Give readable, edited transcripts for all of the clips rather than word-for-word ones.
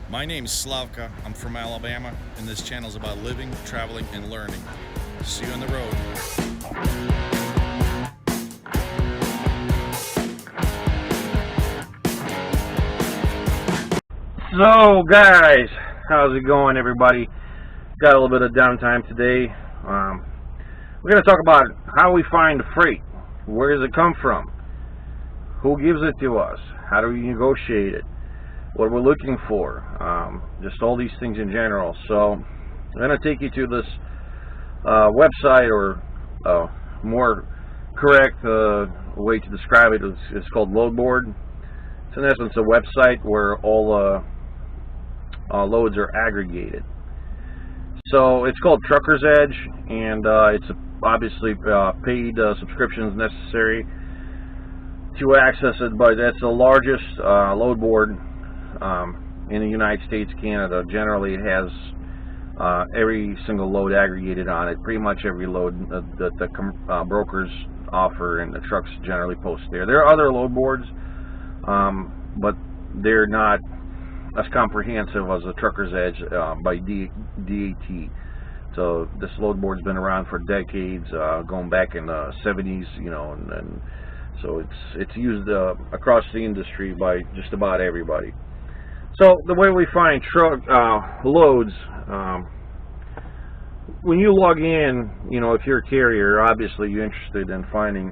My name's Slavka. I'm from Alabama, and this channel is about living, traveling, and learning. See you on the road. So guys, how's it going, everybody? Got a little bit of downtime today. We're going to talk about how we find freight. Where does it come from? Who gives it to us? How do we negotiate it? What we're looking for? Just all these things in general. So I'm going to take you to this website, or more correct way to describe it is called Loadboard. It's in essence a website where all loads are aggregated. So it's called Trucker's Edge, and it's obviously paid subscriptions necessary to access it, but that's the largest load board in the United States, Canada. Generally it has every single load aggregated on it, pretty much every load that the brokers offer, and the trucks generally post there. There are other load boards, but they're not as comprehensive as the Trucker's Edge by DAT. So this load board's been around for decades, going back in the 70s, you know, and so it's used across the industry by just about everybody. So the way we find truck loads, when you log in, you know, if you're a carrier, obviously you're interested in finding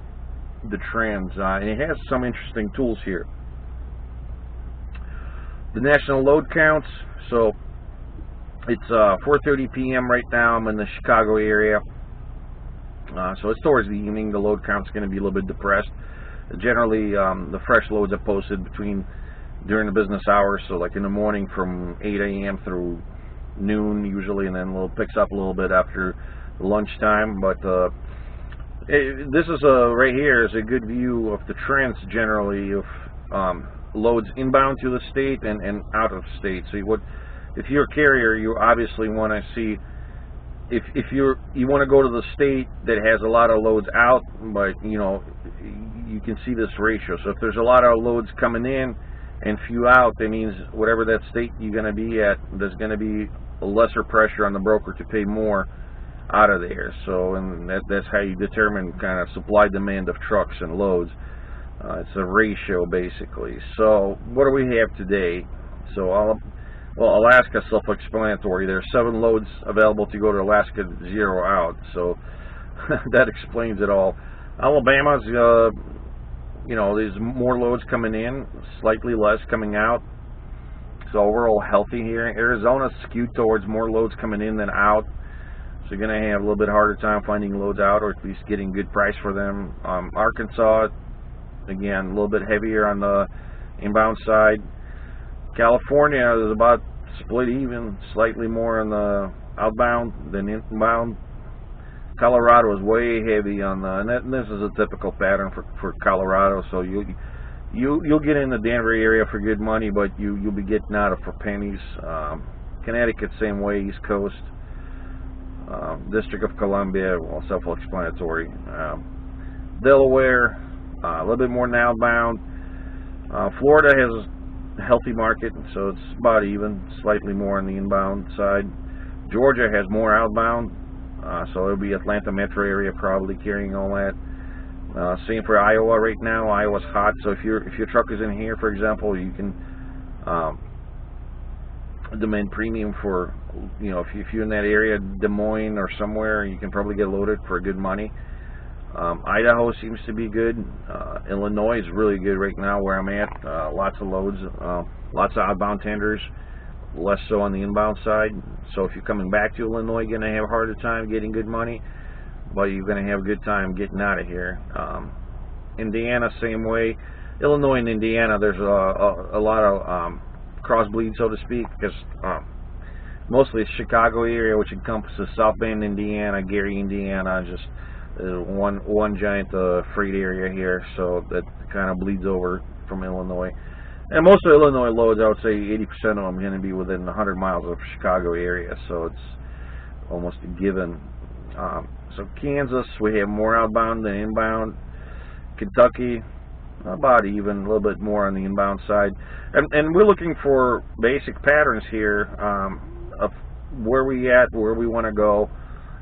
the trends, and it has some interesting tools here. The national load counts. So it's 4:30 p.m. right now. I'm in the Chicago area, so it's towards the evening. The load count's going to be a little bit depressed. Generally, the fresh loads are posted during the business hours, so like in the morning from 8 a.m. through noon usually, and then picks up a little bit after lunchtime. But this is right here is a good view of the trends generally of loads inbound to the state and out of state. So if you're a carrier, you obviously want to see if you want to go to the state that has a lot of loads out, but you know you can see this ratio. So if there's a lot of loads coming in and few out, that means whatever that state you're going to be at, there's going to be a lesser pressure on the broker to pay more out of there. So and that's how you determine kind of supply demand of trucks and loads. It's a ratio basically. So what do we have today? So Alaska, self-explanatory. There are 7 loads available to go to Alaska, 0 out. So that explains it all. Alabama's, you know, there's more loads coming in, slightly less coming out. So we're all healthy here. Arizona's skewed towards more loads coming in than out. So you're going to have a little bit harder time finding loads out, or at least getting good price for them. Arkansas, again, a little bit heavier on the inbound side. California is about split even, slightly more on the outbound than inbound. Colorado is way heavy on the, and this is a typical pattern for Colorado. So you'll get in the Denver area for good money, but you'll be getting out of for pennies. Connecticut, same way, East Coast. District of Columbia, well, self-explanatory. Delaware, a little bit more now outbound. Florida has a healthy market, so it's about even, slightly more on the inbound side. Georgia has more outbound, so it'll be Atlanta metro area probably carrying all that. Same for Iowa right now. Iowa's hot, so if your truck is in here, for example, you can demand premium for, you know, if you're in that area, Des Moines or somewhere, you can probably get loaded for good money. Idaho seems to be good. Illinois is really good right now where I'm at. Lots of loads, lots of outbound tenders, less so on the inbound side. So if you're coming back to Illinois, you're going to have a harder time getting good money, but you're going to have a good time getting out of here. Indiana, same way. Illinois and Indiana, there's a lot of crossbleed, so to speak, because mostly it's Chicago area, which encompasses South Bend, Indiana, Gary, Indiana, just one giant freight area here, so that kind of bleeds over from Illinois. And most of the Illinois loads, I would say 80% of them are going to be within 100 miles of Chicago area, so it's almost a given. So Kansas, we have more outbound than inbound. Kentucky, about even, a little bit more on the inbound side. And we're looking for basic patterns here of where we at, where we want to go.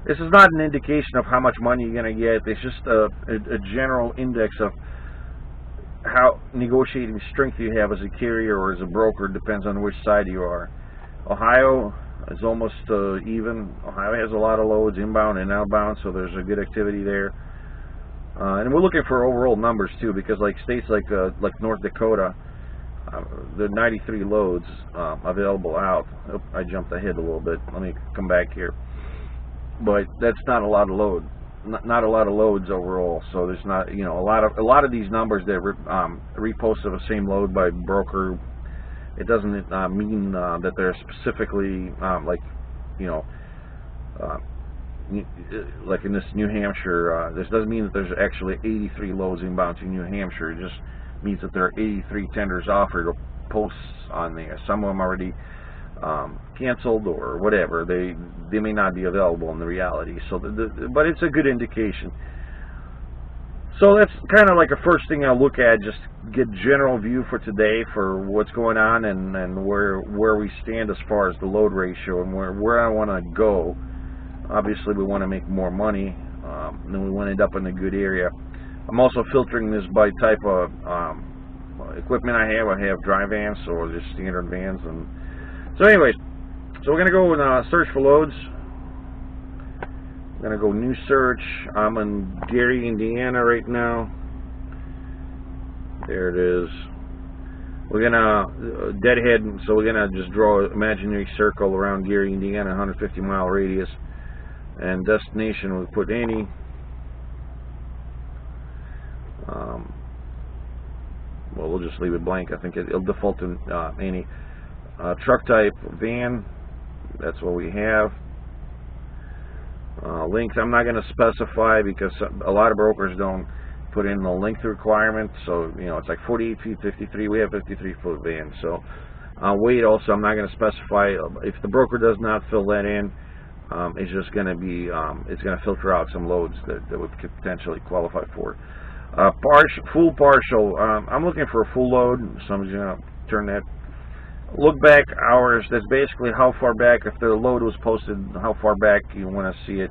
This is not an indication of how much money you're going to get. It's just a general index of how negotiating strength you have as a carrier or as a broker. Depends on which side you are. Ohio is almost even. Ohio has a lot of loads inbound and outbound, so there's a good activity there. And we're looking for overall numbers too, because like states like North Dakota, there are 93 loads available out. Oh, I jumped ahead a little bit. Let me come back here. But that's not a lot of load. Not a lot of loads overall. So there's not, you know, a lot of these numbers that repost of the same load by broker. It doesn't mean that they're specifically like, you know, like in this New Hampshire. This doesn't mean that there's actually 83 loads inbound to New Hampshire. It just means that there are 83 tenders offered or posts on there. Some of them already canceled or whatever. They may not be available in the reality. So, but it's a good indication. So that's kind of like a first thing I'll look at, just get general view for today for what's going on and where we stand as far as the load ratio and where I want to go. Obviously, we want to make more money, and then we want to end up in a good area. I'm also filtering this by type of equipment I have. I have dry vans or just standard vans. And so anyways, so we're going to go and search for loads. I'm going to go new search. I'm in Gary, Indiana right now. There it is. We're going to deadhead, so we're going to just draw an imaginary circle around Gary, Indiana, 150-mile radius. And destination, we'll put any. Well, we'll just leave it blank. I think it'll default to any. Truck type, van. That's what we have. Length, I'm not going to specify because a lot of brokers don't put in the length requirement. So, you know, it's like 48 feet, 53. We have 53-foot van. So, weight also, I'm not going to specify. If the broker does not fill that in, it's just going to be, it's going to filter out some loads that would potentially qualify for. Full partial, I'm looking for a full load, so I'm just going to turn that. Look back hours, that's basically how far back, if the load was posted, how far back you want to see it.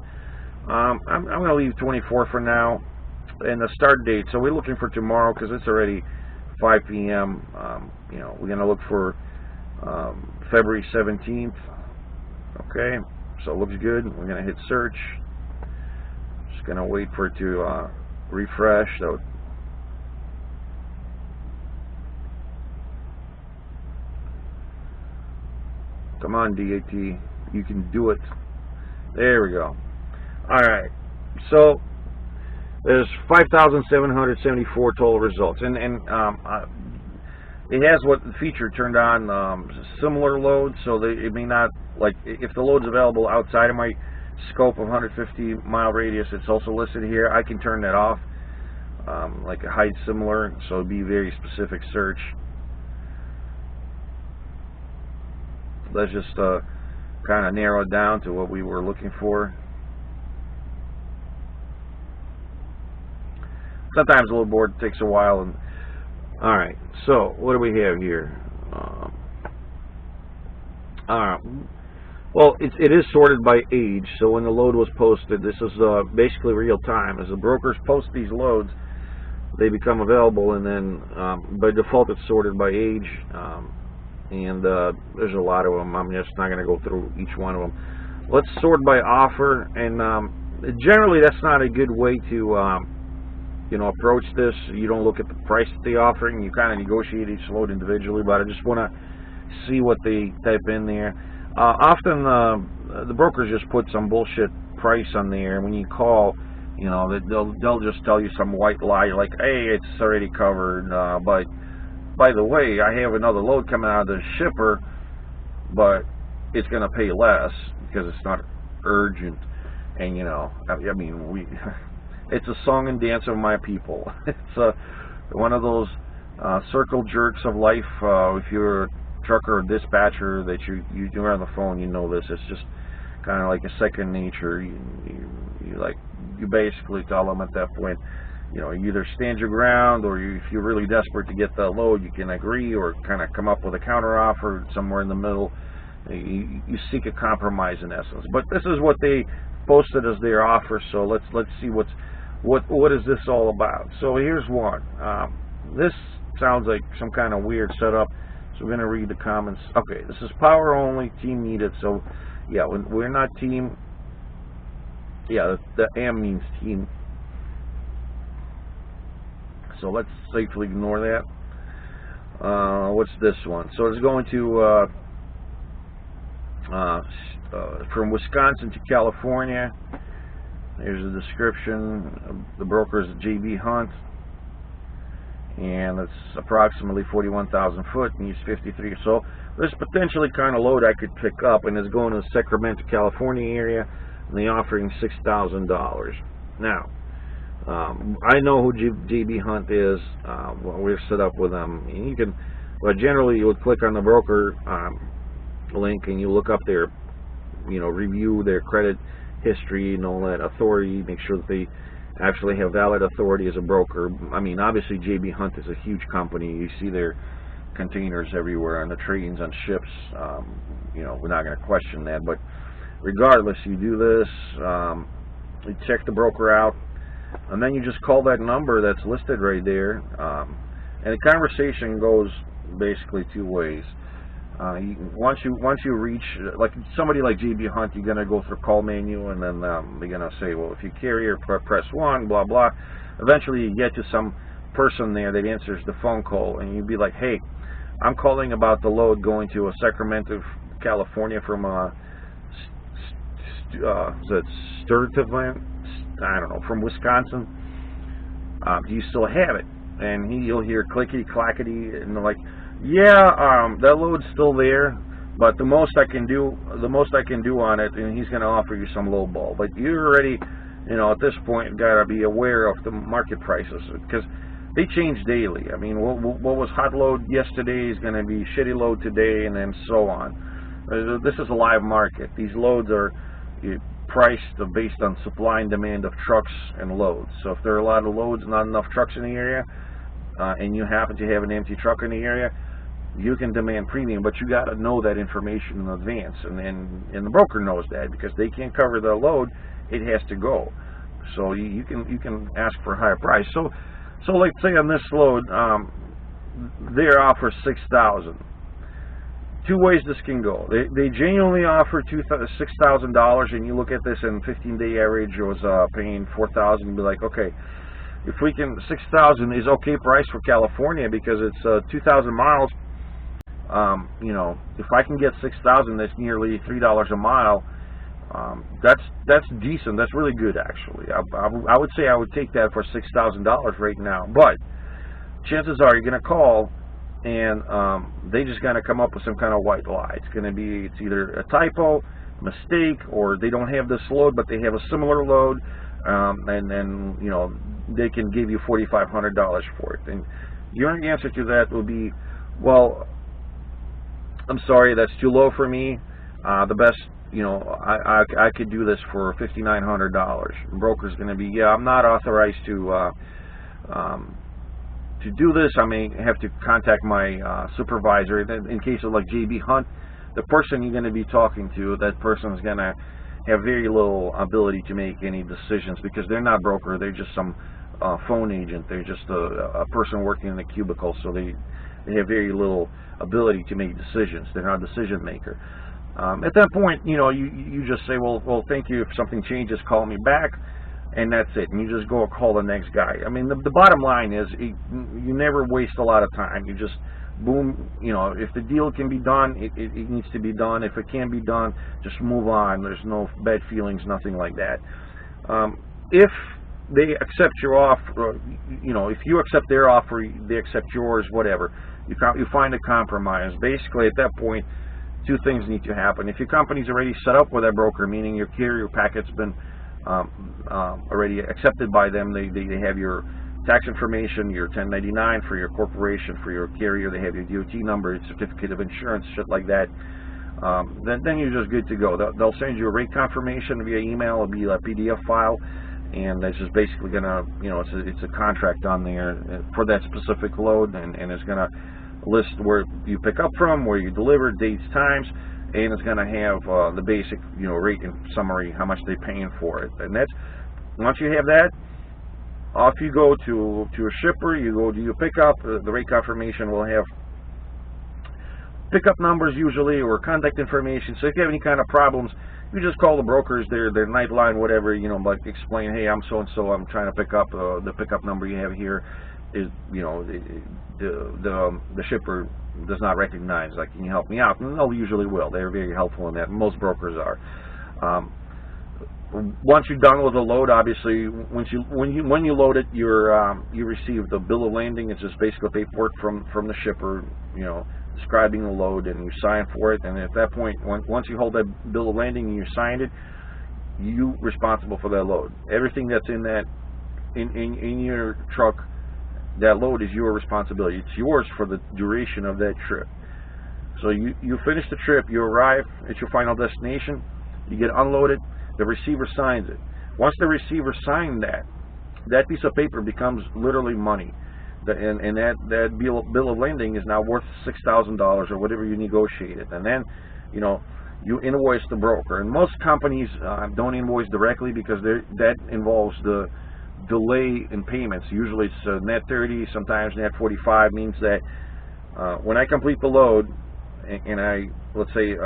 I'm going to leave 24 for now. And the start date, so we're looking for tomorrow because it's already 5 p.m. You know, we're going to look for February 17th. Okay. So it looks good. We're going to hit search. Just going to wait for it to refresh. So come on, DAT. You can do it. There we go. Alright. So there's 5,774 total results. And it has what the feature turned on, similar loads, so it may not, like, if the load's available outside of my scope of 150-mile radius, it's also listed here. I can turn that off, like a hide similar, so it'd be very specific search. Let's just kind of narrow it down to what we were looking for. Sometimes a little board takes a while. And all right, so what do we have here? Well, it is sorted by age. So when the load was posted, this is basically real time. As the brokers post these loads, they become available, and then by default it's sorted by age. And there's a lot of them. I'm just not going to go through each one of them. Let's sort by offer, and generally that's not a good way to you know, approach this. You don't look at the price that they're offering. You kind of negotiate each load individually, but I just want to see what they type in there. Often the brokers just put some bullshit price on there. When you call, you know, they'll just tell you some white lie like, hey, it's already covered, but by the way, I have another load coming out of the shipper, but it's going to pay less because it's not urgent. And, you know, I mean, it's a song and dance of my people. It's one of those circle jerks of life. If you're a trucker or dispatcher that you're on the phone, you know this. It's just kind of like a second nature. You basically tell them at that point, you know, you either stand your ground, or if you're really desperate to get the load, you can agree or kind of come up with a counter offer somewhere in the middle. You seek a compromise in essence. But this is what they posted as their offer. So let's see what is this all about. So here's one. This sounds like some kind of weird setup. So we're going to read the comments. Okay, this is power only, team needed. So yeah, we're not team. Yeah, the AM means team. So let's safely ignore that. What's this one? So it's going to from Wisconsin to California. There's a description. The broker is JB Hunt, and it's approximately 41,000 foot, needs 53. So there's potentially kind of load I could pick up, and it's going to the Sacramento, California area, and they're offering $6,000. Now, I know who JB Hunt is. We're set up with them. And you can, well, generally you would click on the broker link, and you look up their, you know, review their credit history and all that, authority, make sure that they actually have valid authority as a broker. I mean, obviously JB Hunt is a huge company. You see their containers everywhere on the trains, on ships. You know, we're not going to question that, but regardless, you do this, you check the broker out, and then you just call that number that's listed right there, and the conversation goes basically two ways. Once you reach, like somebody like JB Hunt, you're gonna go through call menu, and then they're gonna say, well, if you carrier, press 1, blah blah. Eventually, you get to some person there that answers the phone call, and you'd be like, hey, I'm calling about the load going to Sacramento, California from Sturtevant, I don't know, from Wisconsin. Do you still have it? And you'll hear clickety clackety, and they're like, yeah, that load's still there, but the most I can do on it, and he's going to offer you some low ball. But you already, you know, at this point, got to be aware of the market prices, because they change daily. I mean, what was hot load yesterday is going to be shitty load today, and then so on. This is a live market. These loads are priced based on supply and demand of trucks and loads. So if there are a lot of loads, not enough trucks in the area, and you happen to have an empty truck in the area, you can demand premium, but you got to know that information in advance, and the broker knows that, because they can't cover the load, it has to go. So you can ask for a higher price. So let's say on this load, their offer $6,000. Two ways this can go. They genuinely offer $6,000, and you look at this, and 15-day average was paying $4,000. And be like, okay, if we can, $6,000 is okay price for California, because it's 2,000 miles. You know, if I can get $6,000, that's nearly $3 a mile. That's decent. That's really good, actually. I would say I would take that for $6,000 right now. But chances are you're going to call, and they just going to come up with some kind of white lie. It's either a typo, mistake, or they don't have this load, but they have a similar load, and then, you know, they can give you $4,500 for it. And your answer to that will be, well, I'm sorry, that's too low for me. The best, you know, I could do this for $5,900. Broker's going to be, yeah, I'm not authorized to do this. I may have to contact my supervisor. In case of like JB Hunt, the person you're going to be talking to, that person is going to have very little ability to make any decisions, because they're not broker. They're just some phone agent. They're just a person working in a cubicle, so they have very little ability to make decisions. They're not a decision maker. At that point, you know, you just say, well, thank you. If something changes, call me back, and that's it. And you just go call the next guy. I mean, the bottom line is, you never waste a lot of time. You just, boom, you know, if the deal can be done, it needs to be done. If it can't be done, just move on. There's no bad feelings, nothing like that. If they accept your offer, you know, if you accept their offer, they accept yours, whatever. You find a compromise. Basically, at that point, two things need to happen. If your company's already set up with that broker, meaning your carrier packet's been already accepted by them, they have your tax information, your 1099 for your corporation, for your carrier, they have your DOT number, your certificate of insurance, shit like that. Then you're just good to go. They'll send you a rate confirmation via email. It'll be a PDF file, and it's just basically gonna, it's a contract on there for that specific load, and it's gonna list where you pick up from, where you deliver, dates, times, and it's gonna have the basic, rate and summary, how much they're paying for it. And that's, once you have that, off you go to a shipper. You go do your pickup. The rate confirmation will have pickup numbers usually, or contact information. So if you have any kind of problems, you just call the brokers, their night line, whatever, like explain, hey, I'm so and so, I'm trying to pick up. The pickup number you have here is, the shipper does not recognize. Like, can you help me out? And they'll usually will. They're very helpful in that. Most brokers are. Once you're done with the load, obviously, when you load it, you receive the bill of landing. It's just basically paperwork from the shipper, describing the load, and you sign for it. And at that point, once you hold that bill of landing and you signed it, you're responsible for that load. Everything that's in that in your truck, that load is your responsibility. It's yours for the duration of that trip. So you finish the trip, you arrive at your final destination, you get unloaded. The receiver signs it. Once the receiver signed that piece of paper becomes literally money. And that bill of landing is now worth $6,000 or whatever you negotiated. And then, you invoice the broker. And most companies don't invoice directly because that involves the delay in payments. Usually it's net 30, sometimes net 45. Means that when I complete the load, and let's say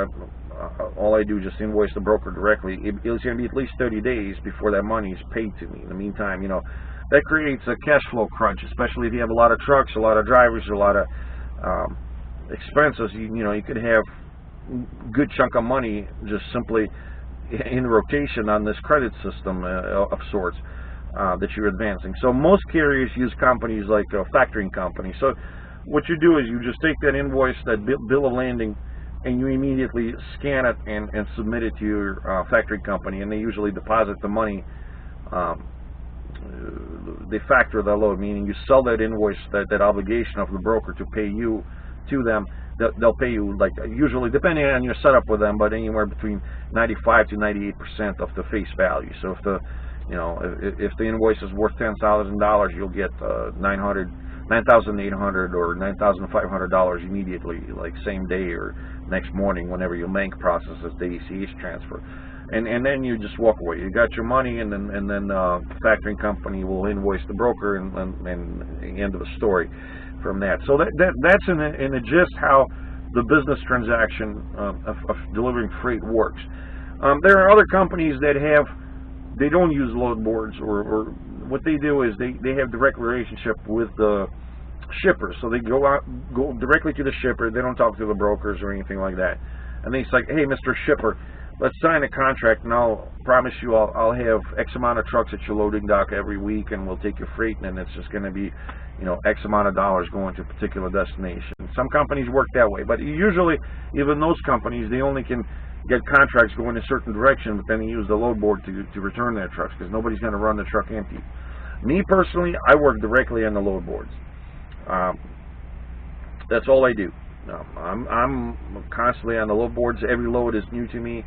all I do is just invoice the broker directly, it's going to be at least 30 days before that money is paid to me. In the meantime, that creates a cash flow crunch, especially if you have a lot of trucks, a lot of drivers, a lot of expenses. You could have a good chunk of money just simply in rotation on this credit system of sorts that you're advancing. So most carriers use companies like a factoring company. So what you do is you just take that invoice, that bill of landing, and you immediately scan it and submit it to your factoring company, and they usually deposit the money. They factor the load, meaning you sell that invoice, that obligation of the broker to pay you to them. They'll pay you, like, usually, depending on your setup with them, but anywhere between 95 to 98% of the face value. So if the invoice is worth $10,000, you'll get $9,800 or $9,500 immediately, like same day or next morning, whenever your bank processes the ACH transfer. And then you just walk away. You got your money, and then the factoring company will invoice the broker, and the end of the story from that. So that's in a gist how the business transaction of delivering freight works. There are other companies that they don't use load boards, or what they do is they have direct relationship with the shipper. So they go directly to the shipper. They don't talk to the brokers or anything like that. And they say, hey, Mr. Shipper, let's sign a contract, and I'll promise you I'll have X amount of trucks at your loading dock every week, and we'll take your freight, and it's just going to be, X amount of dollars going to a particular destination. Some companies work that way, but usually, even those companies, they only can get contracts going in a certain direction, but then they use the load board to return their trucks, because nobody's going to run the truck empty. Me personally, I work directly on the load boards. That's all I do. I'm constantly on the load boards. Every load is new to me.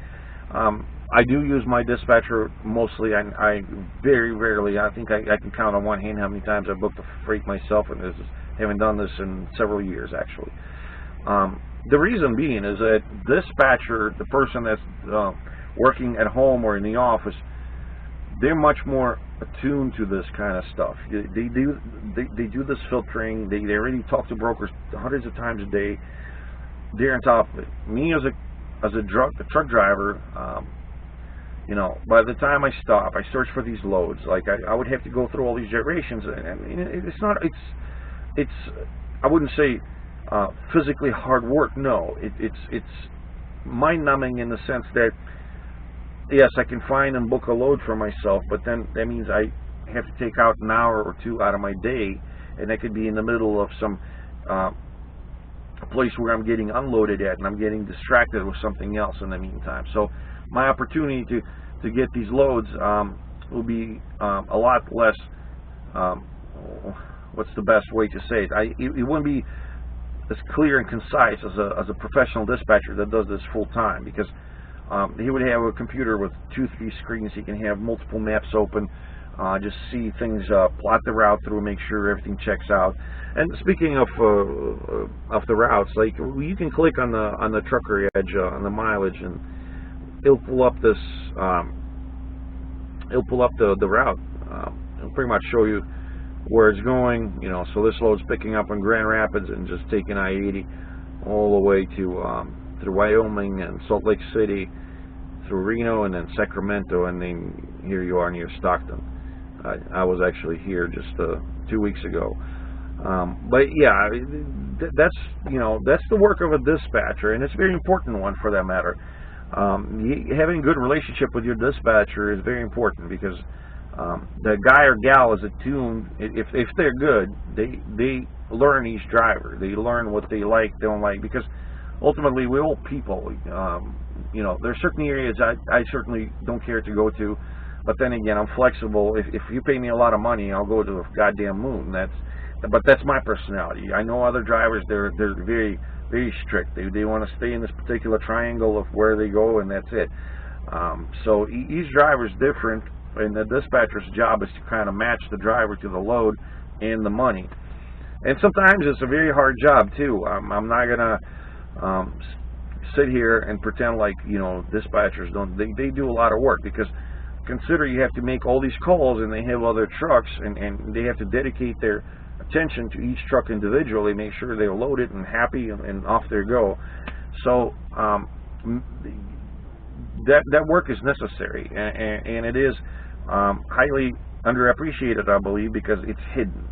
I do use my dispatcher mostly. I very rarely, I think I can count on one hand how many times I booked a freight myself, and haven't done this in several years, actually. The reason being is that dispatcher, the person that's working at home or in the office, they're much more attuned to this kind of stuff. They do this filtering. They already talk to brokers hundreds of times a day. They're on top of it. Me as a truck driver, by the time I stop, I search for these loads. Like I would have to go through all these gyrations, and it's I wouldn't say physically hard work. No, it's mind-numbing in the sense that, yes, I can find and book a load for myself, but then that means I have to take out an hour or two out of my day, and that could be in the middle of some place where I'm getting unloaded at, and I'm getting distracted with something else in the meantime. So my opportunity to get these loads will be a lot less, what's the best way to say it? It wouldn't be as clear and concise as a professional dispatcher that does this full time, because he would have a computer with 2-3 screens. He can have multiple maps open, just see things, plot the route through, make sure everything checks out. And speaking of the routes, like you can click on the trucker edge on the mileage, and it'll pull up this, it'll pull up the route. It'll pretty much show you where it's going. You know, so this load's picking up in Grand Rapids and just taking I-80 all the way to through Wyoming and Salt Lake City, through Reno, and then Sacramento, and then here you are near Stockton. I was actually here just 2 weeks ago. But yeah, that's the work of a dispatcher, and it's a very important one for that matter. Having a good relationship with your dispatcher is very important, because the guy or gal is attuned. If they're good, they learn each driver. They learn what they like, don't like, because ultimately we're all people. There's certain areas I certainly don't care to go to, but then again, I'm flexible. If you pay me a lot of money, I'll go to the goddamn moon. But that's my personality. I know other drivers, they're very, very strict. They want to stay in this particular triangle of where they go, and that's it. So each driver is different, and the dispatcher's job is to kind of match the driver to the load and the money. And sometimes it's a very hard job too. I'm not gonna sit here and pretend like dispatchers don't. They do a lot of work, because consider you have to make all these calls, and they have other trucks, and they have to dedicate their attention to each truck individually, make sure they're loaded and happy, and off they go. So that work is necessary, and it is highly underappreciated, I believe, because it's hidden.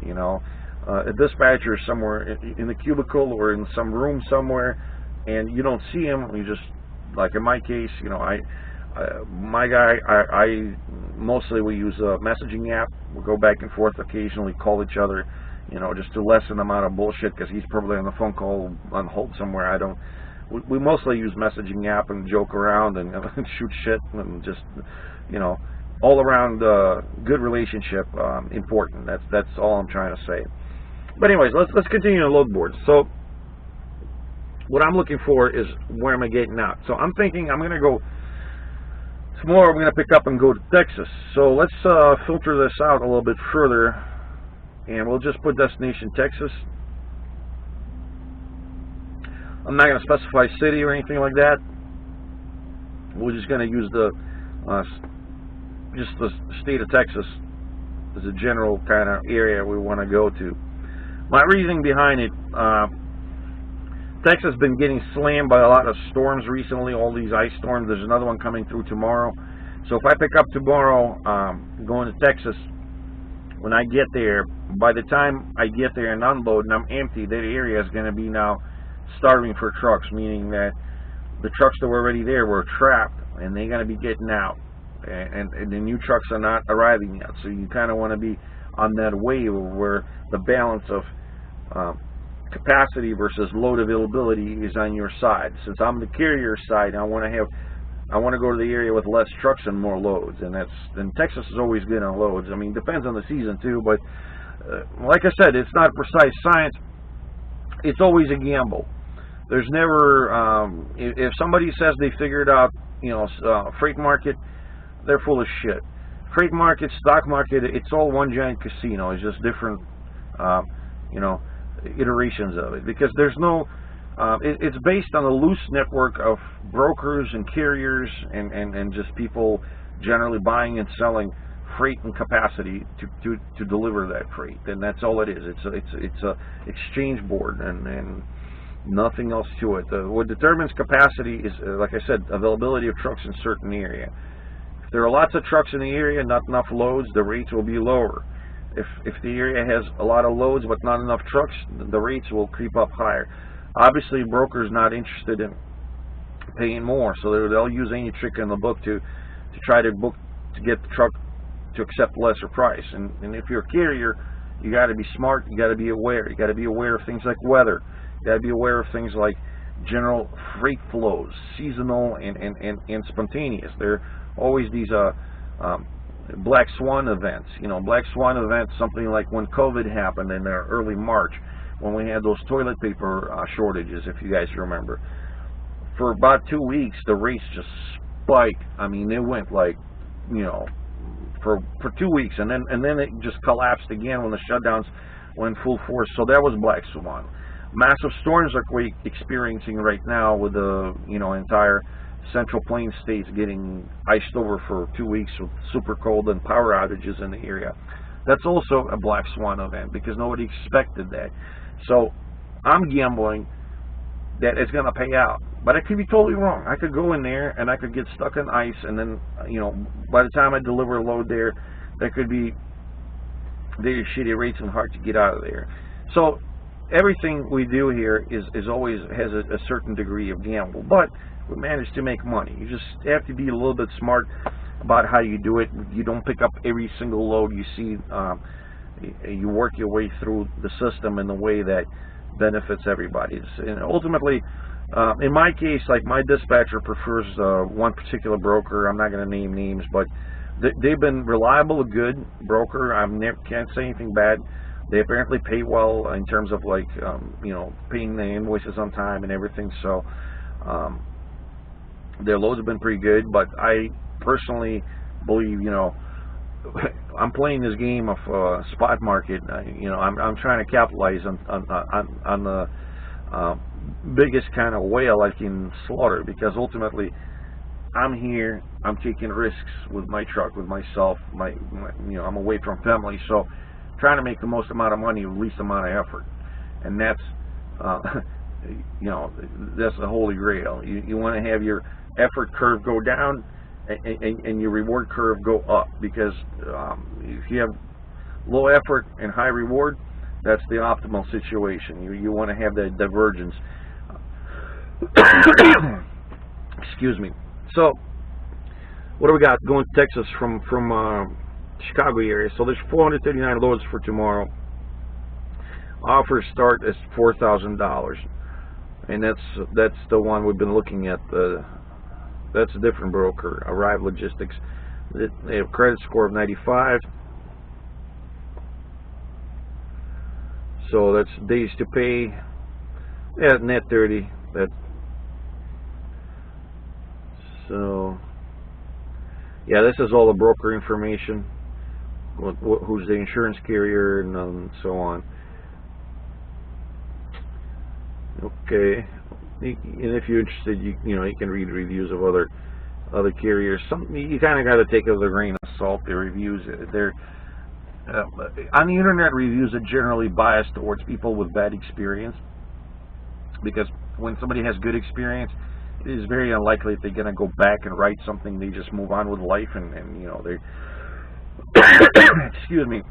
A dispatcher is somewhere in the cubicle or in some room somewhere, and you don't see him. You just, like in my case, my guy, I mostly we use a messaging app. We'll go back and forth, occasionally call each other, just to lessen the amount of bullshit, because he's probably on the phone call on hold somewhere. I don't. We mostly use messaging app and joke around and shoot shit, and just, all around good relationship, important. That's all I'm trying to say. But anyways, let's continue on load boards. So what I'm looking for is where am I getting out. So I'm thinking I'm going to go tomorrow. I'm going to pick up and go to Texas. So let's filter this out a little bit further, and we'll just put destination Texas. I'm not going to specify city or anything like that. We're just going to use just the state of Texas as a general kind of area we want to go to. My reasoning behind it, Texas has been getting slammed by a lot of storms recently, all these ice storms. There's another one coming through tomorrow. So if I pick up tomorrow, going to Texas, when I get there, by the time I get there and unload and I'm empty, that area is going to be now starving for trucks, meaning that the trucks that were already there were trapped, and they're going to be getting out, and the new trucks are not arriving yet. So you kind of want to be on that wave where the balance of capacity versus load availability is on your side. Since I'm the carrier side, I want to go to the area with less trucks and more loads, and Texas is always good on loads. I mean, depends on the season too, but like I said, it's not a precise science. It's always a gamble. There's never, if somebody says they figured out, freight market, they're full of shit. Freight market, stock market, it's all one giant casino. It's just different, iterations of it. Because there's no, it's based on a loose network of brokers and carriers and just people generally buying and selling freight and capacity to deliver that freight, and that's all it is. It's a exchange board and nothing else to it. What determines capacity is, like I said, availability of trucks in a certain area. If there are lots of trucks in the area, not enough loads, the rates will be lower. If the area has a lot of loads but not enough trucks, the rates will creep up higher. Obviously, brokers not interested in paying more, so they'll use any trick in the book to try to get the truck to accept lesser price. And if you're a carrier, you got to be smart. You got to be aware. You got to be aware of things like weather. You got to be aware of things like general freight flows, seasonal and spontaneous. There are always these black swan events. Black swan events, something like when COVID happened in early March, when we had those toilet paper shortages, if you guys remember. For about 2 weeks, the rates just spiked. I mean, it went like, for 2 weeks, and then it just collapsed again when the shutdowns went full force. So that was black swan. Massive storms like we're experiencing right now, with the entire Central Plains states getting iced over for 2 weeks with super cold and power outages in the area. That's also a black swan event because nobody expected that. So I'm gambling that it's going to pay out, but I could be totally wrong. I could go in there and I could get stuck in ice, and then by the time I deliver a load there, that could be very shitty rates and hard to get out of there. So everything we do here is always has a certain degree of gamble, but we manage to make money. You just have to be a little bit smart about how you do it. You don't pick up every single load you see. You work your way through the system in a way that benefits everybody. And ultimately, in my case, like, my dispatcher prefers one particular broker. I'm not going to name names, but they've been reliable, a good broker. I can't say anything bad. They apparently pay well in terms of, like, paying the invoices on time and everything. So their loads have been pretty good. But I personally believe, I'm playing this game of spot market. I'm trying to capitalize on the biggest kind of whale I can slaughter, because ultimately I'm here, I'm taking risks with my truck, with myself, I'm away from family, so trying to make the most amount of money with least amount of effort, and that's that's the holy grail. You want to have your effort curve go down and your reward curve go up, because if you have low effort and high reward, that's the optimal situation. You want to have that divergence. Excuse me. So what do we got going to Texas from Chicago area? So there's 439 loads for tomorrow. Offers start at $4,000, and that's the one we've been looking at. That's a different broker, Arrive Logistics. They have a credit score of 95. So that's days to pay. Yeah, net 30. So yeah, this is all the broker information. Who's the insurance carrier and so on. Okay. And if you're interested, you can read reviews of other carriers. You kind of got to take it with a grain of salt. Their reviews, they're on the internet, reviews are generally biased towards people with bad experience, because when somebody has good experience, it is very unlikely that they're going to go back and write something. They just move on with life, and they excuse me.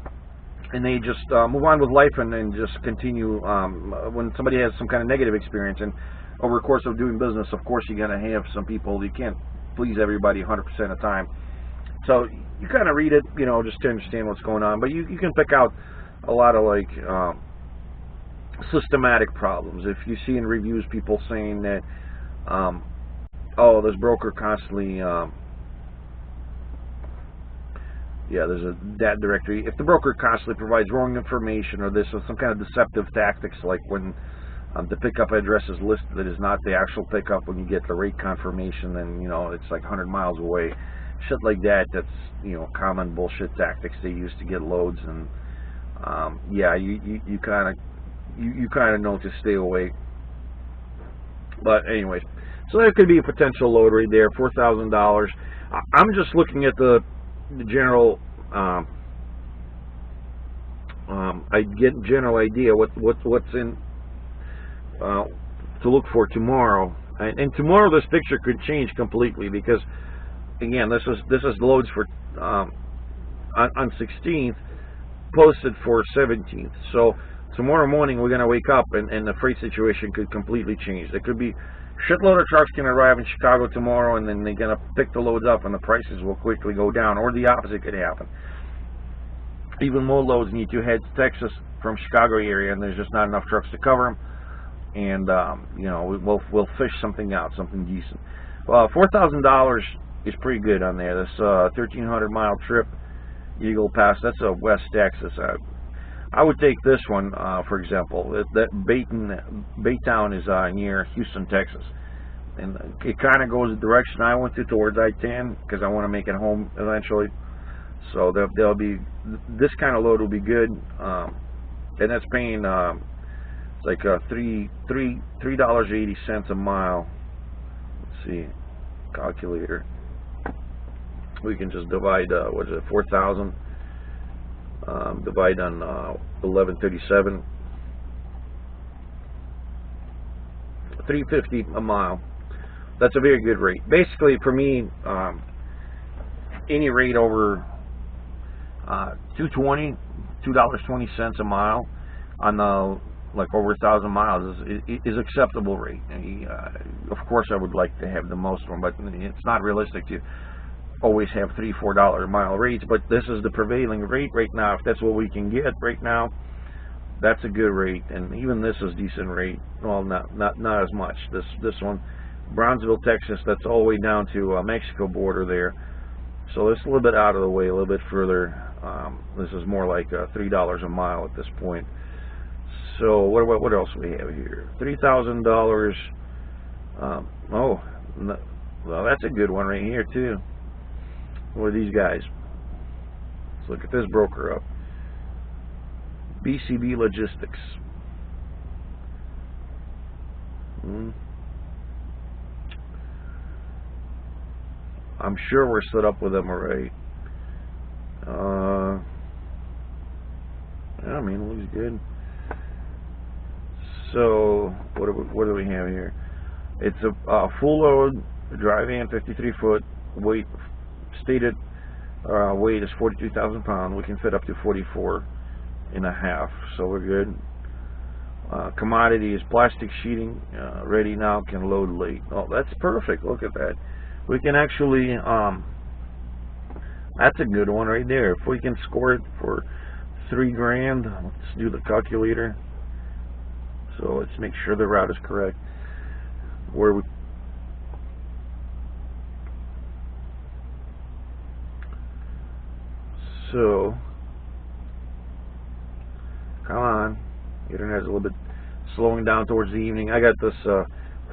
And they just move on with life and then just continue. When somebody has some kind of negative experience, and over the course of doing business, of course, you're going to have some people. You can't please everybody 100% of the time. So you kind of read it, just to understand what's going on. But you can pick out a lot of, like, systematic problems. If you see in reviews people saying that, oh, this broker constantly... yeah, there's a DAT directory. If the broker constantly provides wrong information, or there's some kind of deceptive tactics, like when the pickup address is listed that is not the actual pickup, when you get the rate confirmation, then it's like 100 miles away. Shit like that. That's common bullshit tactics they use to get loads, and yeah, you kind of know to stay away. But anyways, so there could be a potential load right there, $4,000. I'm just looking at the general. I get general idea what's in to look for tomorrow, and tomorrow this picture could change completely, because again, this is loads for on 16th, posted for 17th. So tomorrow morning we're going to wake up and the freight situation could completely change. There could be shitload of trucks can arrive in Chicago tomorrow, and then they're going to pick the loads up and the prices will quickly go down, or the opposite could happen. Even more loads need to head to Texas from Chicago area, and there's just not enough trucks to cover them. And we'll fish something out, something decent. $4,000 is pretty good on there. This 1,300-mile trip, Eagle Pass. That's West Texas. I would take this one, for example. That Baytown is near Houston, Texas, and it kind of goes the direction I went to, towards I-10, because I want to make it home eventually. So they'll be, this kind of load will be good, and that's paying it's like $3.80 a mile. Let's see, calculator. We can just divide what is it, 4,000 divide on 1137, $3.50 a mile. That's a very good rate. Basically, for me, any rate over $2.20 a mile on the like over 1,000 miles is acceptable rate. Of course, I would like to have the most one, but it's not realistic to always have $3-4 a mile rates. But this is the prevailing rate right now. If that's what we can get right now, that's a good rate. And even this is decent rate. Well, not as much. This one, Brownsville, Texas. That's all the way down to Mexico border there. So it's a little bit out of the way, a little bit further. This is more like $3 a mile at this point. So what else do we have here? $3,000. Oh, no, well, that's a good one right here too. What are these guys? Let's look at this broker up. BCB Logistics. I'm sure we're set up with them already. I mean, it looks good. So what do we have here? It's a full load dry van, 53 foot weight. Stated weight is 42,000 pounds. We can fit up to 44.5, so we're good. Commodity is plastic sheeting. Ready now, can load late. Oh, that's perfect. Look at that. We can actually, that's a good one right there. If we can score it for $3,000, let's do the calculator. So let's make sure the route is correct. Where we So, come on. Internet's a little bit slowing down towards the evening. I got this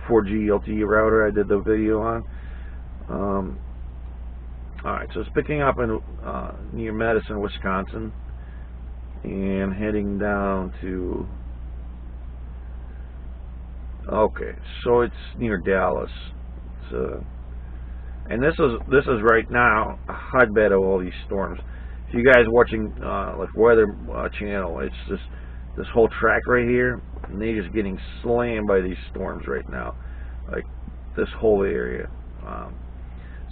4G LTE router I did the video on. Alright, so it's picking up in near Madison, Wisconsin, and heading down to, okay, so it's near Dallas. It's, and this is right now a hotbed of all these storms. If you guys watching like Weather Channel, it's just this whole track right here, and they're just getting slammed by these storms right now, like this whole area.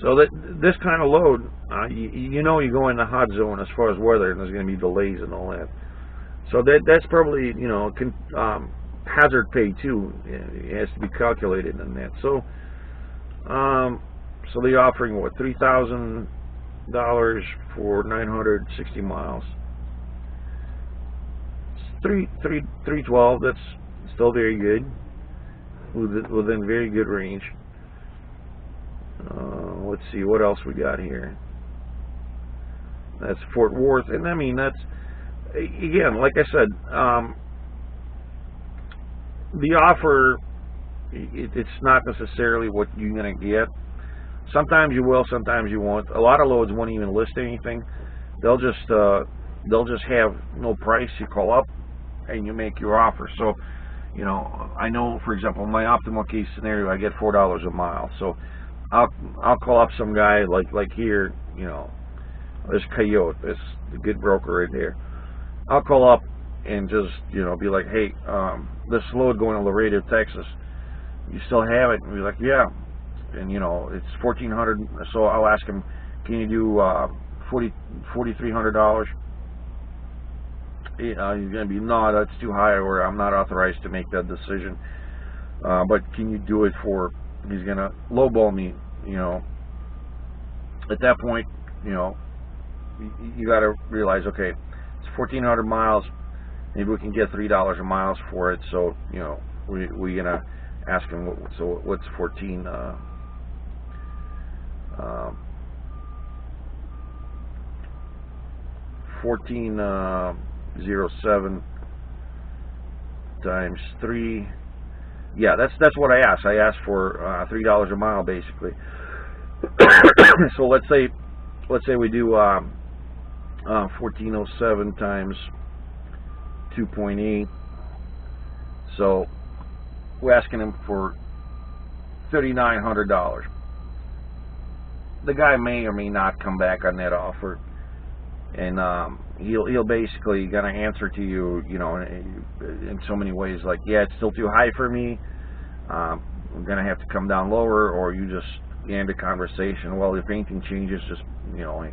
So that this kind of load, you know, you go in the hot zone as far as weather, and there's going to be delays and all that. So that's probably, you know, hazard pay too. It has to be calculated in that. So so they're offering what, $3,000 for 960 miles. It's 312. That's still very good, within very good range. Let's see what else we got here. That's Fort Worth, and I mean, that's, again, like I said, the offer, it's not necessarily what you're gonna get. Sometimes you will, sometimes you won't. A lot of loads won't even list anything. They'll just have no price. You call up and you make your offer. So, you know, I know, for example, my optimal case scenario, I get $4 a mile. So I'll call up some guy like here, you know, this Coyote, this the good broker right there. I'll call up and just, you know, be like, hey, this load going to Laredo, Texas, you still have it? And be like, yeah. And you know, it's $1,400. So I'll ask him, can you do $4,300? He's gonna be, no, that's too high, or I'm not authorized to make that decision. But can you do it for? He's gonna lowball me. You know, at that point, you know, you got to realize, okay, it's 1,400 miles. Maybe we can get $3 a mile for it. So you know, we're gonna ask him. So what's 1407 times 3. Yeah, that's what I asked. I asked for $3 a mile, basically. So let's say we do 1407 times 2.8. So we're asking him for $3,900. The guy may or may not come back on that offer, and he'll basically gonna answer to you, you know, in so many ways, like, yeah, it's still too high for me. I'm gonna have to come down lower, or you just end the conversation. Well, if anything changes, just, you know,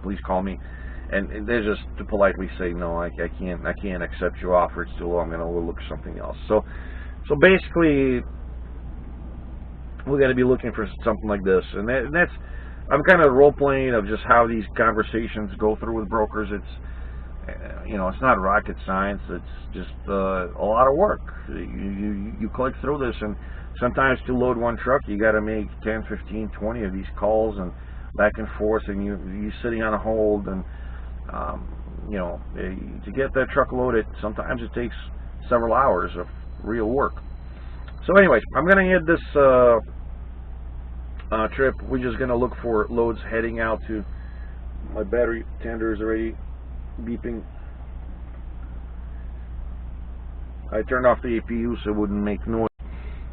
please call me. And they just to politely say, no, I can't accept your offer. It's too low. I'm gonna look for something else. So basically, we got to be looking for something like this, and that's, I'm kind of role playing of just how these conversations go through with brokers. It's, you know, it's not rocket science. It's just a lot of work. You click through this, and sometimes to load one truck, you got to make 10, 15, 20 of these calls and back and forth, and you're sitting on a hold, and you know, to get that truck loaded, sometimes it takes several hours of real work. So anyways, I'm going to end this trip. We're just going to look for loads heading out to, my battery tender is already beeping. I turned off the APU so it wouldn't make noise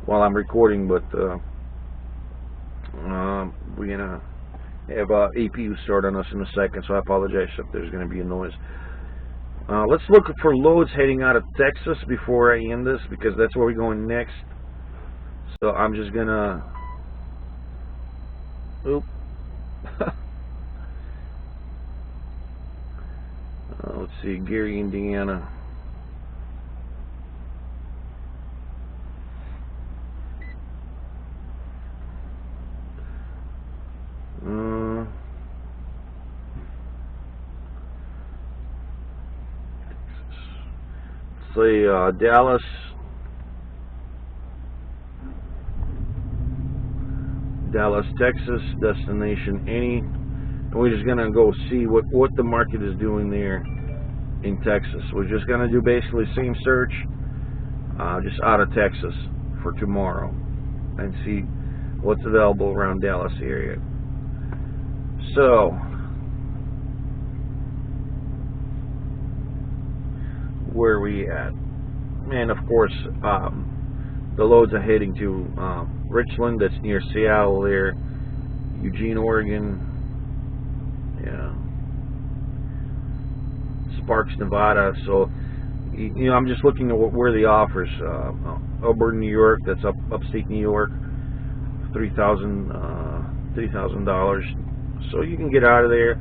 while I'm recording, but we're going to have APU start on us in a second, so I apologize if there's going to be a noise. Let's look for loads heading out of Texas before I end this, because that's where we're going next. So I'm just gonna, let's see, Gary, Indiana. Let's say Dallas. Dallas, Texas, destination any, and we're just gonna go see what the market is doing there in Texas. We're just gonna do basically same search, just out of Texas for tomorrow, and see what's available around Dallas area. So where are we at? And of course, the loads are heading to Richland, that's near Seattle there, Eugene, Oregon, yeah, Sparks, Nevada. So, you know, I'm just looking at where the offers. Auburn, New York, that's upstate New York, $3,000. So you can get out of there.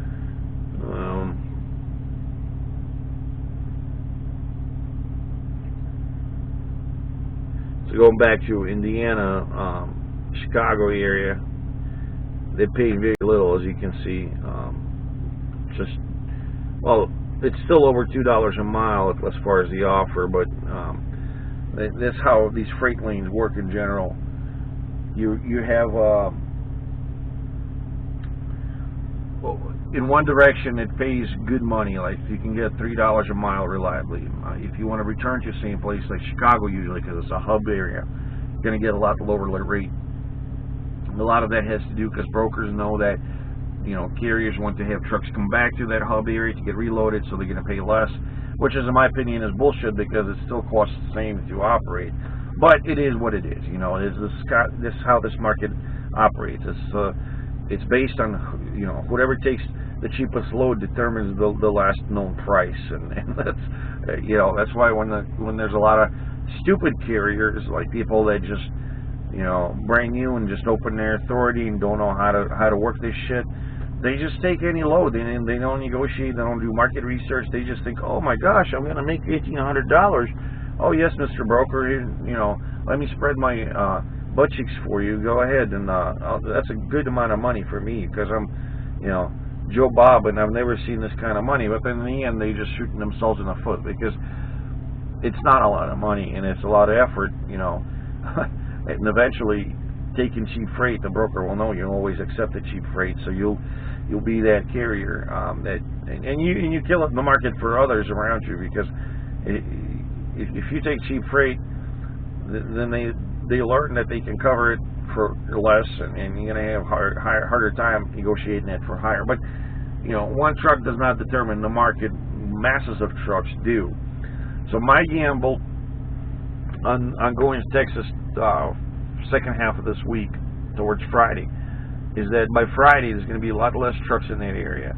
So going back to Indiana, Chicago area, they pay very little, as you can see. Just, well, it's still over $2 a mile as far as the offer, but that's how these freight lanes work in general. You have in one direction it pays good money, like you can get $3 a mile reliably. If you want to return to the same place, like Chicago usually, because it's a hub area, you're going to get a lot lower rate. And a lot of that has to do because brokers know that, you know, carriers want to have trucks come back to that hub area to get reloaded, so they're going to pay less, which is, in my opinion, is bullshit, because it still costs the same to operate. But it is what it is. You know, this is how this market operates. It's based on, you know, whatever takes the cheapest load determines the last known price, and that's, you know, that's why when there's a lot of stupid carriers, like people that just, you know, brand new and just open their authority and don't know how to work this shit, they just take any load. They don't negotiate. They don't do market research. They just think, oh my gosh, I'm gonna make $1,800. Oh yes, Mr. Broker, you know, let me spread my butt cheeks for you. Go ahead, and that's a good amount of money for me, because I'm, you know, Joe Bob, and I've never seen this kind of money. But then in the end, they just shooting themselves in the foot, because it's not a lot of money and it's a lot of effort, you know. And eventually, taking cheap freight, the broker will know you always accept the cheap freight, so you'll be that carrier and you kill it in the market for others around you, because if you take cheap freight, then they learn that they can cover it for less, and you're going to have harder time negotiating it for higher. But you know, one truck does not determine the market. Masses of trucks do. So my gamble on going to Texas second half of this week towards Friday is that by Friday there's going to be a lot less trucks in that area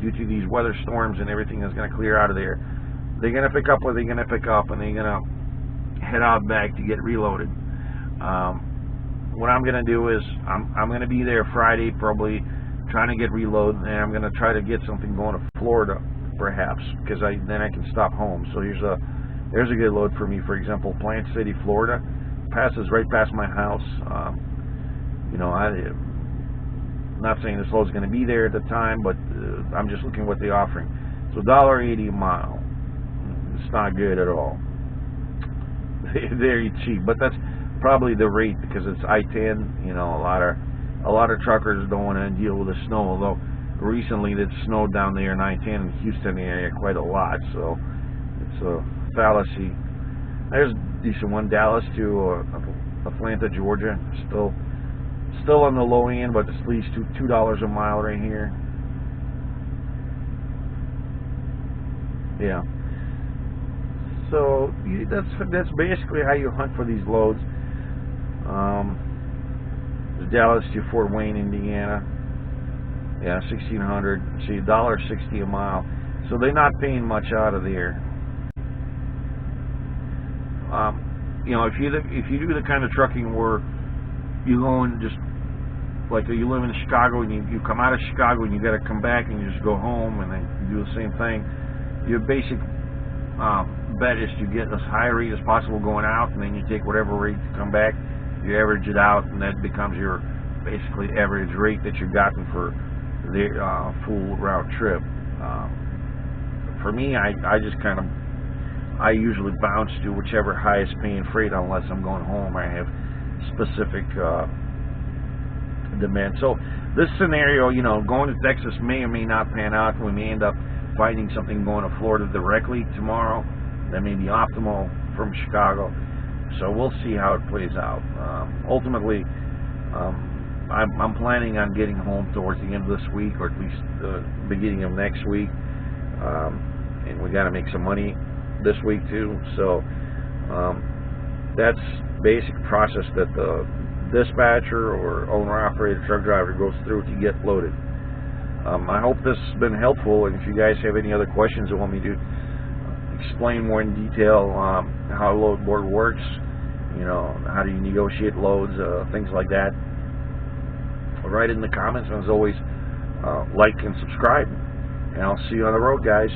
due to these weather storms and everything that's going to clear out of there. They're going to pick up what they're going to pick up, and they're going to head out back to get reloaded. What I'm going to do is I'm going to be there Friday, probably trying to get reloaded, and I'm going to try to get something going to Florida, perhaps, because then I can stop home. So there's a good load for me. For example, Plant City, Florida, passes right past my house. You know, I'm not saying this load's going to be there at the time, but I'm just looking what they're offering. So $1.80 a mile. It's not good at all. Very cheap, but that's probably the rate because it's I-10. You know, a lot of truckers don't want to deal with the snow. Although recently it snowed down there in I-10 in the Houston area quite a lot, so it's a fallacy. There's a decent one, Dallas to Atlanta, Georgia. Still on the low end, but it's at least $2 a mile right here. Yeah. So that's basically how you hunt for these loads. Dallas to Fort Wayne, Indiana. Yeah, 1,600. See, $1.60 a mile. So they're not paying much out of there. You know, if you do the kind of trucking where you go and just like you live in Chicago and you come out of Chicago and you got to come back and you just go home and then you do the same thing. Your basic bet is to get as high rate as possible going out, and then you take whatever rate to come back. You average it out, and that becomes your basically average rate that you've gotten for the full round trip. For me, I usually bounce to whichever highest paying freight unless I'm going home or I have specific demand. So this scenario, you know, going to Texas may or may not pan out. We may end up finding something going to Florida directly tomorrow. That may be optimal from Chicago. So we'll see how it plays out. Ultimately, I'm planning on getting home towards the end of this week, or at least the beginning of next week. And we got to make some money this week too. So that's basic process that the dispatcher or owner-operator truck driver goes through to get loaded. I hope this has been helpful, and if you guys have any other questions or want me to explain more in detail how a load board works, you know, how do you negotiate loads, things like that, write it in the comments, and as always, like and subscribe, and I'll see you on the road, guys.